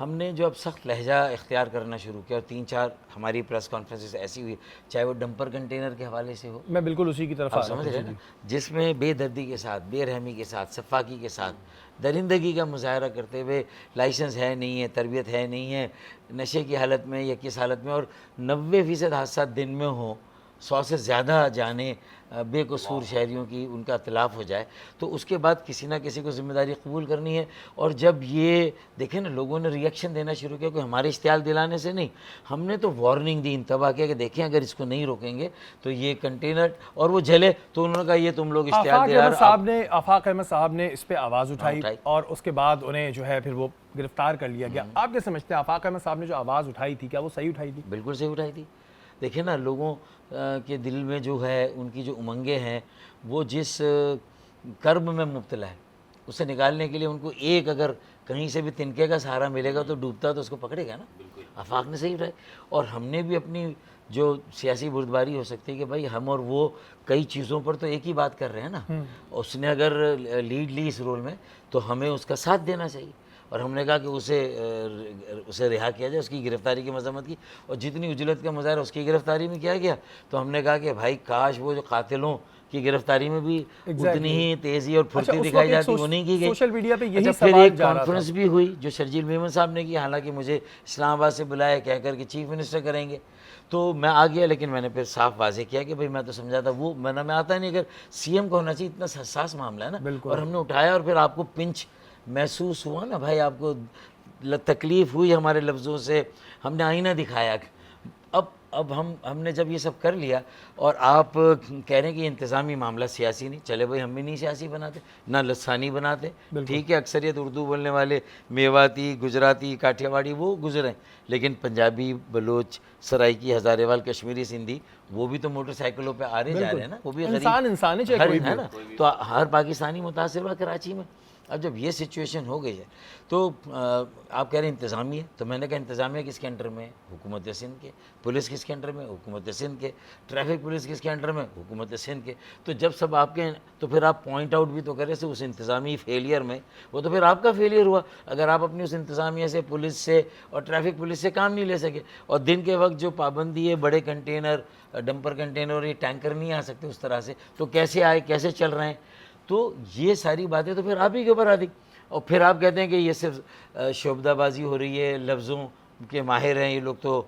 ہم نے جو اب سخت لہجہ اختیار کرنا شروع کیا، اور 3-4 ہماری پریس کانفرنسز ایسی ہوئی، چاہے وہ ڈمپر کنٹینر کے حوالے سے ہو، میں بالکل اسی کی طرف آ آپ رہا سمجھ تھا رہے ہیں نا، جس میں بے دردی کے ساتھ، بے رحمی کے ساتھ، سفاکی کے ساتھ درندگی کا مظاہرہ کرتے ہوئے، لائسنس ہے نہیں ہے، تربیت ہے نہیں ہے، نشے کی حالت میں یا کس حالت میں، اور 90% حادثات دن میں ہوں، 100 سے زیادہ جانیں بے قصور شہریوں کی ان کا اطلاف ہو جائے، تو اس کے بعد کسی نہ کسی کو ذمہ داری قبول کرنی ہے۔ اور جب یہ دیکھیں نا لوگوں نے ری ایکشن دینا شروع کیا، کہ ہمارے اشتعال دلانے سے نہیں، ہم نے تو وارننگ دی، انتباہ کیا کہ دیکھیں اگر اس کو نہیں روکیں گے تو یہ کنٹینر اور وہ جلے، تو انہوں نے کہا یہ تم لوگ اشتعال دے آفاق احمد صاحب نے اس پہ آواز اٹھائی اور اس کے بعد انہیں جو ہے پھر وہ گرفتار کر لیا گیا۔ آپ کیا سمجھتے ہیں آفاق احمد صاحب نے جو آواز اٹھائی تھی کیا وہ صحیح اٹھائی تھی؟ بالکل صحیح اٹھائی تھی۔ دیکھیں نا لوگوں کے دل میں جو ہے ان کی جو امنگیں ہیں، وہ جس کرب میں مبتلا ہے، اسے نکالنے کے لیے ان کو ایک اگر کہیں سے بھی تنکے کا سہارا ملے گا تو ڈوبتا تو اس کو پکڑے گا نا۔ آفاق نے صحیح اٹھائی، اور ہم نے بھی اپنی جو سیاسی بردباری ہو سکتی ہے کہ بھائی ہم اور وہ کئی چیزوں پر تو ایک ہی بات کر رہے ہیں نا، اس نے اگر لیڈ لی اس رول میں تو ہمیں اس کا ساتھ دینا چاہیے، اور ہم نے کہا کہ اسے رہا کیا جائے، اس کی گرفتاری کی مذمت کی، اور جتنی اجلت کا مظاہرہ اس کی گرفتاری میں کیا گیا، تو ہم نے کہا کہ بھائی کاش وہ جو قاتلوں کی گرفتاری میں بھی اتنی ہی تیزی اور پھرتی دکھائی جاتی، وہ نہیں کی گئی۔ سوشل میڈیا پہ یہی اچھا پھر سوال ایک جا رہا تھا۔ کانفرنس بھی ہوئی جو شرجیل میمن صاحب نے کی، حالانکہ مجھے اسلام آباد سے بلایا کہہ کر کہ چیف منسٹر کریں گے، تو میں آ گیا، لیکن میں نے پھر صاف واضح کیا کہ بھائی میں تو سمجھا تھا وہ میں آتا نہیں، اگر سی ایم کو ہونا چاہیے، اتنا حساس معاملہ ہے نا، اور ہم نے اٹھایا، اور پھر آپ کو پنچ محسوس ہوا نا بھائی، آپ کو تکلیف ہوئی ہمارے لفظوں سے، ہم نے آئینہ دکھایا۔ اب ہم نے جب یہ سب کر لیا، اور آپ کہہ رہے ہیں کہ یہ انتظامی معاملہ سیاسی نہیں، چلے بھائی ہم بھی نہیں سیاسی بناتے، نہ لسانی بناتے، ٹھیک ہے، اکثریت اردو بولنے والے میواتی، گجراتی، کاٹھیاواڑی وہ گزرے، لیکن پنجابی، بلوچ، سرائکی، ہزارے وال، کشمیری، سندھی، وہ بھی تو موٹر سائیکلوں پہ آ رہے جا رہے ہیں نا، وہ بھی غریب انسان ہے چاہے کوئی بھی ہے نا، تو ہر پاکستانی متاثر ہوا کراچی میں۔ اب جب یہ سچویشن ہو گئی ہے تو آپ کہہ رہے ہیں انتظامیہ، تو میں نے کہا انتظامیہ کس کے انڈر میں؟ حکومت سندھ کے۔ پولیس کس کے انڈر میں؟ حکومت سندھ کے۔ ٹریفک پولیس کس کے انڈر میں؟ حکومت سندھ کے۔ تو جب سب آپ کے، تو پھر آپ پوائنٹ آؤٹ بھی تو کریں سے اس انتظامی فیلئر میں، وہ تو پھر آپ کا فیلئر ہوا اگر آپ اپنی اس انتظامیہ سے، پولیس سے اور ٹریفک پولیس سے کام نہیں لے سکے، اور دن کے وقت جو پابندی ہے، بڑے کنٹینر، ڈمپر کنٹینر اور یہ ٹینکر نہیں آ سکتے اس طرح سے، تو کیسے آئے، کیسے چل رہے ہیں؟ تو یہ ساری باتیں تو پھر آپ ہی کے اوپر آتی، اور پھر آپ کہتے ہیں کہ یہ صرف شعبدہ بازی ہو رہی ہے، لفظوں کے ماہر ہیں یہ لوگ، تو